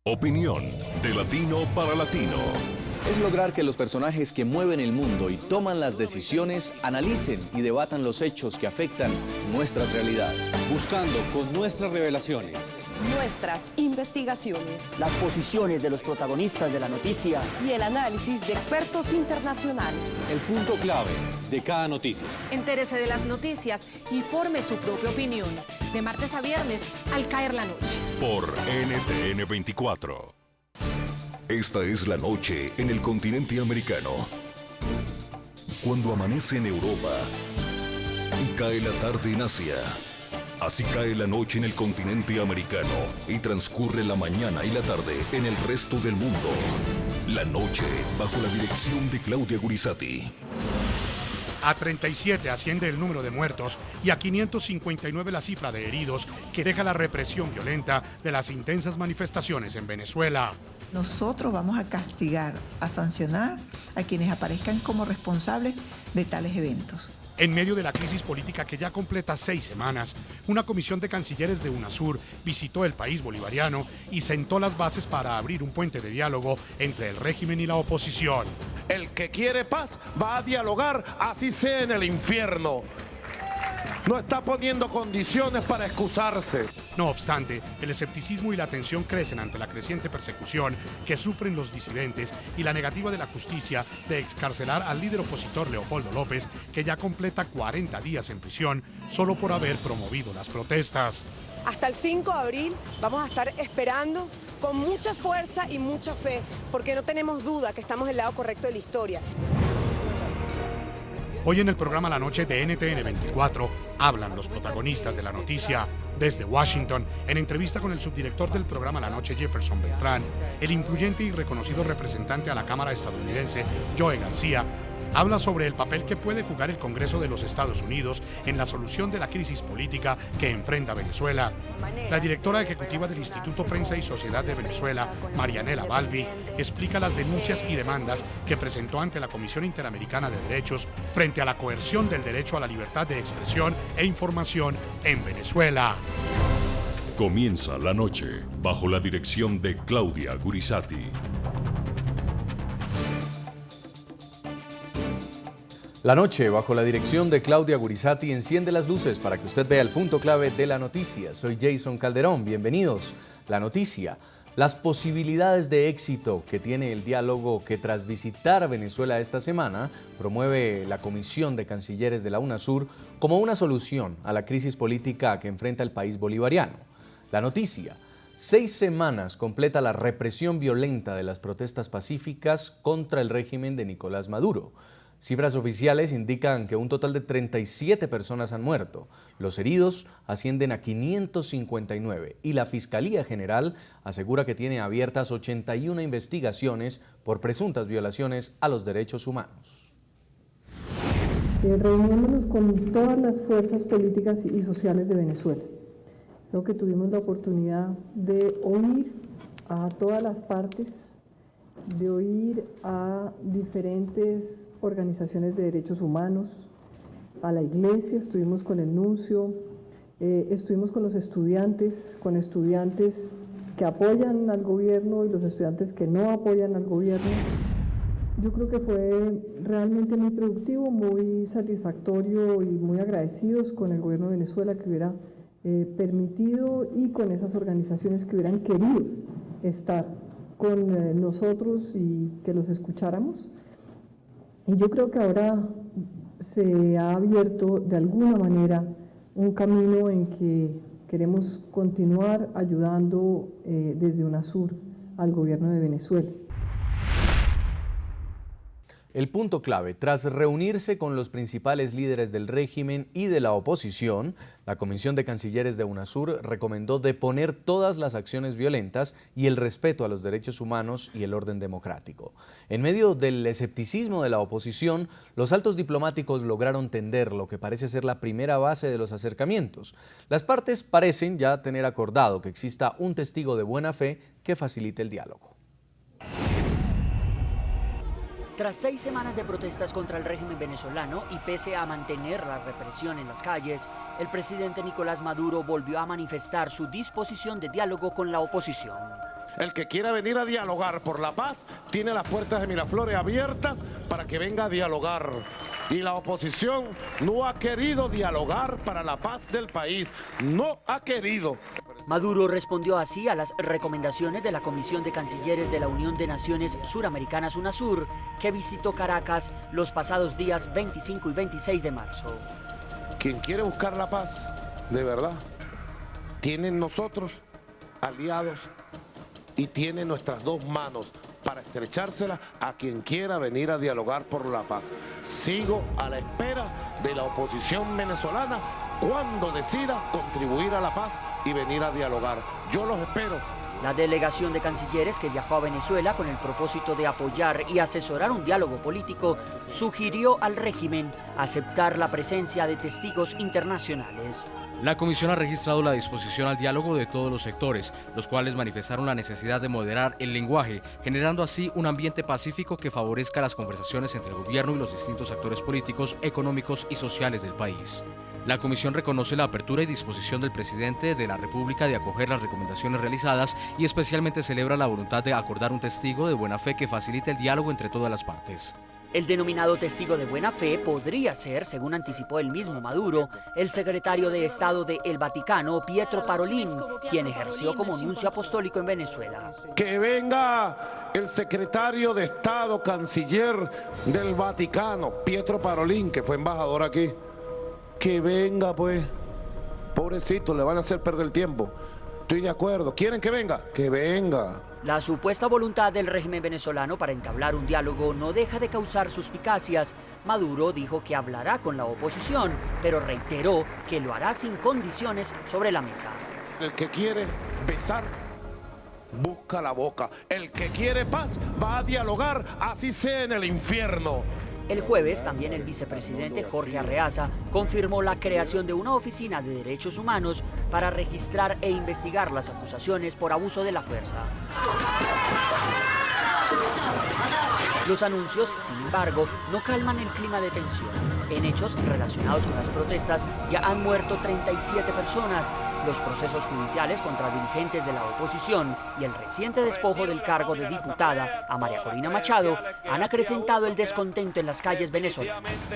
Opinión de latino para latino. Es lograr que los personajes que mueven el mundo y toman las decisiones analicen y debatan los hechos que afectan nuestras realidades. Buscando con nuestras revelaciones, nuestras investigaciones, las posiciones de los protagonistas de la noticia y el análisis de expertos internacionales. el punto clave de cada noticia. Entérese de las noticias y forme su propia opinión. De martes a viernes, al caer la noche. Por NTN 24. Esta es la noche en el continente americano. Cuando amanece en Europa y cae la tarde en Asia. Así cae la noche en el continente americano y transcurre la mañana y la tarde en el resto del mundo. La noche bajo la dirección de Claudia Gurizati. A 37 asciende el número de muertos y a 559 la cifra de heridos que deja la represión violenta de las intensas manifestaciones en Venezuela. Nosotros vamos a castigar, a sancionar a quienes aparezcan como responsables de tales eventos. En medio de la crisis política que ya completa 6 semanas, una comisión de cancilleres de UNASUR visitó el país bolivariano y sentó las bases para abrir un puente de diálogo entre el régimen y la oposición. El que quiere paz va a dialogar, así sea en el infierno. No está poniendo condiciones para excusarse. No obstante, el escepticismo y la tensión crecen ante la creciente persecución que sufren los disidentes y la negativa de la justicia de excarcelar al líder opositor Leopoldo López, que ya completa 40 días en prisión solo por haber promovido las protestas. Hasta el 5 de abril vamos a estar esperando con mucha fuerza y mucha fe, porque no tenemos duda que estamos del lado correcto de la historia. Hoy en el programa La Noche de NTN 24 hablan los protagonistas de la noticia. Desde Washington, en entrevista con el subdirector del programa La Noche, Jefferson Beltrán, el influyente y reconocido representante a la Cámara estadounidense, Joe García, habla sobre el papel que puede jugar el Congreso de los Estados Unidos en la solución de la crisis política que enfrenta Venezuela. La directora ejecutiva del Instituto Prensa y Sociedad de Venezuela, Marianela Balbi, explica las denuncias y demandas que presentó ante la Comisión Interamericana de Derechos frente a la coerción del derecho a la libertad de expresión e información en Venezuela. Comienza la noche bajo la dirección de Claudia Gurizati. La noche, bajo la dirección de Claudia Gurizati, enciende las luces para que usted vea el punto clave de la noticia. Soy Jason Calderón, bienvenidos. La noticia, las posibilidades de éxito que tiene el diálogo que tras visitar Venezuela esta semana, promueve la Comisión de Cancilleres de la UNASUR como una solución a la crisis política que enfrenta el país bolivariano. La noticia, 6 semanas completa la represión violenta de las protestas pacíficas contra el régimen de Nicolás Maduro. Cifras oficiales indican que un total de 37 personas han muerto. Los heridos ascienden a 559 y la Fiscalía General asegura que tiene abiertas 81 investigaciones por presuntas violaciones a los derechos humanos. Reuniéndonos con todas las fuerzas políticas y sociales de Venezuela. Creo que tuvimos la oportunidad de oír a todas las partes, de oír a diferentes organizaciones de derechos humanos, a la iglesia, estuvimos con el nuncio, estuvimos con los estudiantes que apoyan al gobierno y los estudiantes que no apoyan al gobierno. Yo creo que fue realmente muy productivo, muy satisfactorio y muy agradecidos con el gobierno de Venezuela que hubiera permitido y con esas organizaciones que hubieran querido estar con nosotros y que los escucháramos. Y yo creo que ahora se ha abierto de alguna manera un camino en que queremos continuar ayudando desde UNASUR al gobierno de Venezuela. El punto clave, tras reunirse con los principales líderes del régimen y de la oposición, la Comisión de Cancilleres de UNASUR recomendó deponer todas las acciones violentas y el respeto a los derechos humanos y el orden democrático. En medio del escepticismo de la oposición, los altos diplomáticos lograron tender lo que parece ser la primera base de los acercamientos. Las partes parecen ya tener acordado que exista un testigo de buena fe que facilite el diálogo. Tras 6 semanas de protestas contra el régimen venezolano y pese a mantener la represión en las calles, el presidente Nicolás Maduro volvió a manifestar su disposición de diálogo con la oposición. El que quiera venir a dialogar por la paz tiene las puertas de Miraflores abiertas para que venga a dialogar. Y la oposición no ha querido dialogar para la paz del país. No ha querido. Maduro respondió así a las recomendaciones de la Comisión de Cancilleres de la Unión de Naciones Suramericanas, UNASUR, que visitó Caracas los pasados días 25 y 26 de marzo. Quien quiere buscar la paz, de verdad, tiene en nosotros aliados y tiene nuestras dos manos para estrechársela a quien quiera venir a dialogar por la paz. Sigo a la espera de la oposición venezolana cuando decida contribuir a la paz y venir a dialogar. Yo los espero. La delegación de cancilleres que viajó a Venezuela con el propósito de apoyar y asesorar un diálogo político sugirió al régimen aceptar la presencia de testigos internacionales. La comisión ha registrado la disposición al diálogo de todos los sectores, los cuales manifestaron la necesidad de moderar el lenguaje, generando así un ambiente pacífico que favorezca las conversaciones entre el gobierno y los distintos actores políticos, económicos y sociales del país. La comisión reconoce la apertura y disposición del presidente de la República de acoger las recomendaciones realizadas y especialmente celebra la voluntad de acordar un testigo de buena fe que facilite el diálogo entre todas las partes. El denominado testigo de buena fe podría ser, según anticipó el mismo Maduro, el secretario de Estado de El Vaticano, Pietro Parolin, quien ejerció como nuncio apostólico en Venezuela. Que venga el secretario de Estado, canciller del Vaticano, Pietro Parolin, que fue embajador aquí. Que venga, pues. Pobrecito, le van a hacer perder el tiempo. Estoy de acuerdo. ¿Quieren que venga? Que venga. La supuesta voluntad del régimen venezolano para entablar un diálogo no deja de causar suspicacias. Maduro dijo que hablará con la oposición, pero reiteró que lo hará sin condiciones sobre la mesa. El que quiere besar, busca la boca. El que quiere paz, va a dialogar, así sea en el infierno. El jueves, también el vicepresidente Jorge Arreaza confirmó la creación de una oficina de derechos humanos para registrar e investigar las acusaciones por abuso de la fuerza. Los anuncios, sin embargo, no calman el clima de tensión. En hechos relacionados con las protestas ya han muerto 37 personas. Los procesos judiciales contra dirigentes de la oposición y el reciente despojo del cargo de diputada a María Corina Machado han acrecentado el descontento en las calles venezolanas.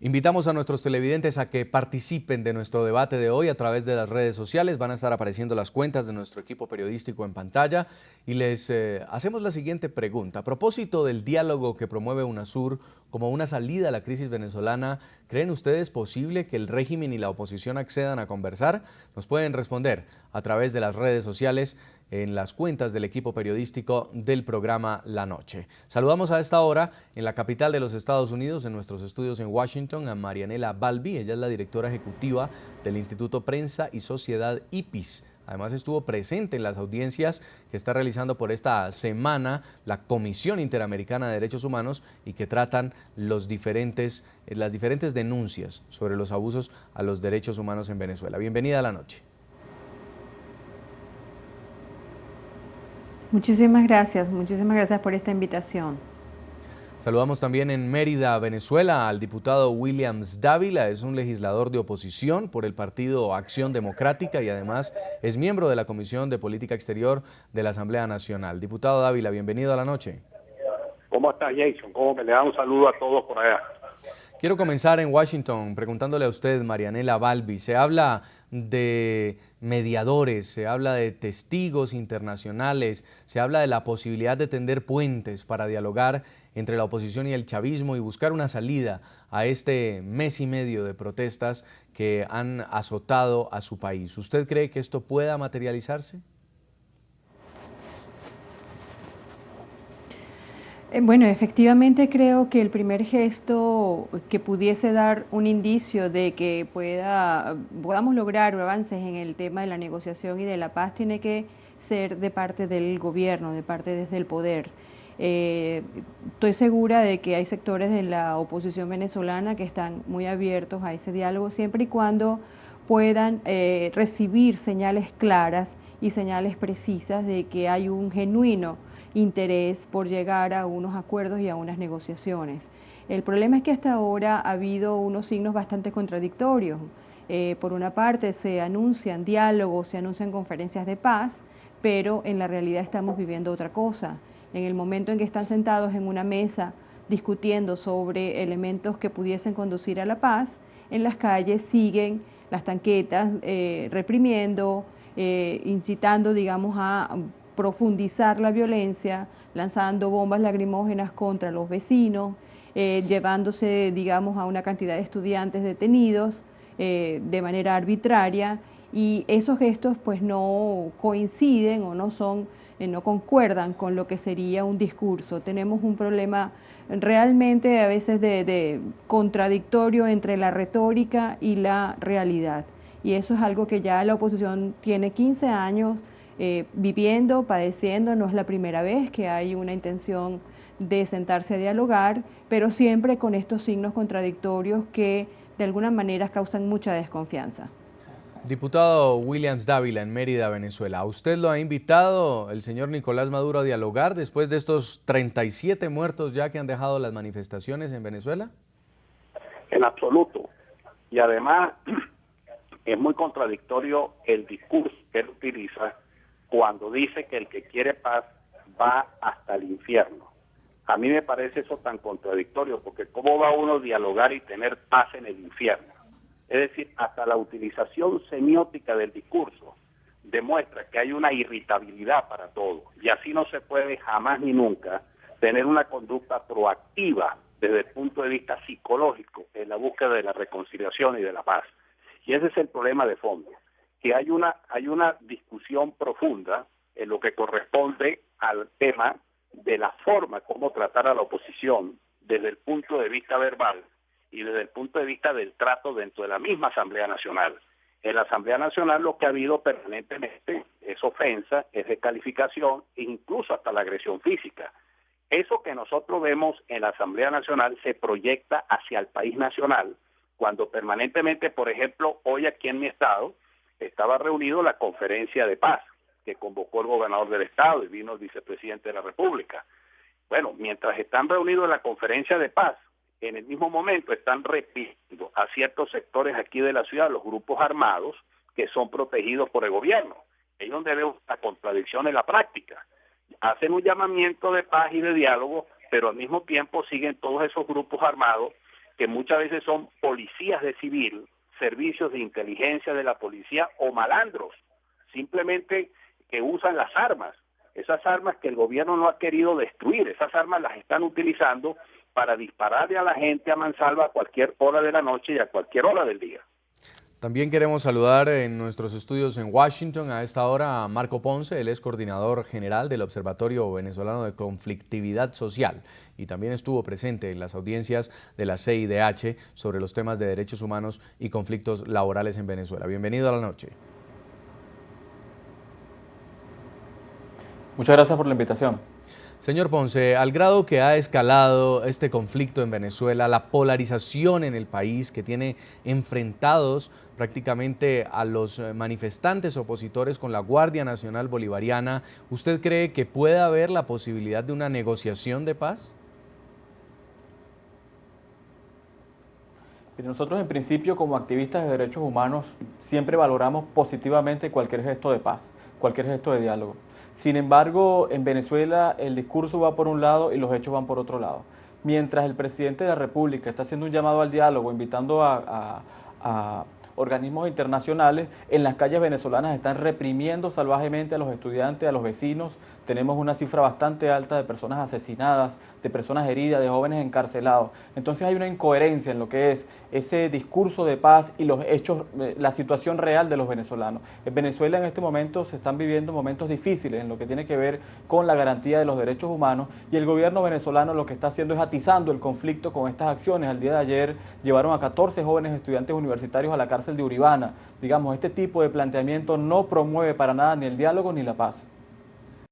Invitamos a nuestros televidentes a que participen de nuestro debate de hoy a través de las redes sociales. Van a estar apareciendo las cuentas de nuestro equipo periodístico en pantalla y les hacemos la siguiente pregunta. A propósito del diálogo que promueve UNASUR como una salida a la crisis venezolana, ¿creen ustedes posible que el régimen y la oposición accedan a conversar? Nos pueden responder a través de las redes sociales en las cuentas del equipo periodístico del programa La Noche. Saludamos a esta hora en la capital de los Estados Unidos, en nuestros estudios en Washington, a Marianela Balbi. Ella es la directora ejecutiva del Instituto Prensa y Sociedad IPIS. Además estuvo presente en las audiencias que está realizando por esta semana la Comisión Interamericana de Derechos Humanos y que tratan las diferentes denuncias sobre los abusos a los derechos humanos en Venezuela. Bienvenida a La Noche. Muchísimas gracias por esta invitación. Saludamos también en Mérida, Venezuela, al diputado Williams Dávila. Es un legislador de oposición por el partido Acción Democrática y además es miembro de la Comisión de Política Exterior de la Asamblea Nacional. Diputado Dávila, bienvenido a La Noche. ¿Cómo está, Jason? ¿Cómo me le da un saludo a todos por allá? Quiero comenzar en Washington preguntándole a usted, Marianela Balbi. Se habla de mediadores, se habla de testigos internacionales, se habla de la posibilidad de tender puentes para dialogar entre la oposición y el chavismo y buscar una salida a este mes y medio de protestas que han azotado a su país. ¿Usted cree que esto pueda materializarse? Bueno, efectivamente creo que el primer gesto que pudiese dar un indicio de que podamos lograr avances en el tema de la negociación y de la paz tiene que ser de parte del gobierno, de parte desde el poder. Estoy segura de que hay sectores de la oposición venezolana que están muy abiertos a ese diálogo siempre y cuando puedan recibir señales claras y señales precisas de que hay un genuino interés por llegar a unos acuerdos y a unas negociaciones. El problema es que hasta ahora ha habido unos signos bastante contradictorios. Por una parte se anuncian diálogos, se anuncian conferencias de paz, pero en la realidad estamos viviendo otra cosa. En el momento en que están sentados en una mesa discutiendo sobre elementos que pudiesen conducir a la paz, en las calles siguen las tanquetas reprimiendo, incitando, digamos, a profundizar la violencia, lanzando bombas lacrimógenas contra los vecinos, llevándose, digamos, a una cantidad de estudiantes detenidos de manera arbitraria, y esos gestos pues no coinciden o no concuerdan con lo que sería un discurso. Tenemos un problema realmente a veces de contradictorio entre la retórica y la realidad, y eso es algo que ya la oposición tiene 15 años viviendo, padeciendo. No es la primera vez que hay una intención de sentarse a dialogar, pero siempre con estos signos contradictorios que de alguna manera causan mucha desconfianza. Diputado Williams Dávila, en Mérida, Venezuela, ¿a usted lo ha invitado el señor Nicolás Maduro a dialogar después de estos 37 muertos ya que han dejado las manifestaciones en Venezuela? En absoluto. Y además es muy contradictorio el discurso que él utiliza cuando dice que el que quiere paz va hasta el infierno. A mí me parece eso tan contradictorio, porque ¿cómo va uno a dialogar y tener paz en el infierno? Es decir, hasta la utilización semiótica del discurso demuestra que hay una irritabilidad para todo, y así no se puede jamás ni nunca tener una conducta proactiva desde el punto de vista psicológico en la búsqueda de la reconciliación y de la paz. Y ese es el problema de fondo, que hay una discusión profunda en lo que corresponde al tema de la forma como tratar a la oposición desde el punto de vista verbal y desde el punto de vista del trato dentro de la misma Asamblea Nacional. En la Asamblea Nacional lo que ha habido permanentemente es ofensa, es descalificación e incluso hasta la agresión física. Eso que nosotros vemos en la Asamblea Nacional se proyecta hacia el país nacional, cuando permanentemente, por ejemplo, hoy aquí en mi estado estaba reunido la conferencia de paz que convocó el gobernador del estado y vino el vicepresidente de la República. Bueno, mientras están reunidos en la conferencia de paz, en el mismo momento están reprimiendo a ciertos sectores aquí de la ciudad, los grupos armados que son protegidos por el gobierno. Ahí es donde veo la contradicción en la práctica. Hacen un llamamiento de paz y de diálogo, pero al mismo tiempo siguen todos esos grupos armados que muchas veces son policías de civil, servicios de inteligencia de la policía o malandros, simplemente que usan las armas, esas armas que el gobierno no ha querido destruir, esas armas las están utilizando para dispararle a la gente a mansalva a cualquier hora de la noche y a cualquier hora del día. También queremos saludar en nuestros estudios en Washington a esta hora a Marco Ponce, él es coordinador general del Observatorio Venezolano de Conflictividad Social y también estuvo presente en las audiencias de la CIDH sobre los temas de derechos humanos y conflictos laborales en Venezuela. Bienvenido a la noche. Muchas gracias por la invitación. Señor Ponce, al grado que ha escalado este conflicto en Venezuela, la polarización en el país que tiene enfrentados prácticamente a los manifestantes opositores con la Guardia Nacional Bolivariana, ¿usted cree que puede haber la posibilidad de una negociación de paz? Nosotros en principio como activistas de derechos humanos siempre valoramos positivamente cualquier gesto de paz, cualquier gesto de diálogo. Sin embargo, en Venezuela el discurso va por un lado y los hechos van por otro lado. Mientras el presidente de la República está haciendo un llamado al diálogo, invitando a organismos internacionales, en las calles venezolanas están reprimiendo salvajemente a los estudiantes, a los vecinos. Tenemos una cifra bastante alta de personas asesinadas, de personas heridas, de jóvenes encarcelados. Entonces hay una incoherencia en lo que es ese discurso de paz y los hechos, la situación real de los venezolanos. En Venezuela en este momento se están viviendo momentos difíciles en lo que tiene que ver con la garantía de los derechos humanos, y el gobierno venezolano lo que está haciendo es atizando el conflicto con estas acciones. Al día de ayer llevaron a 14 jóvenes estudiantes universitarios a la cárcel de Uribana. Digamos, este tipo de planteamiento no promueve para nada ni el diálogo ni la paz.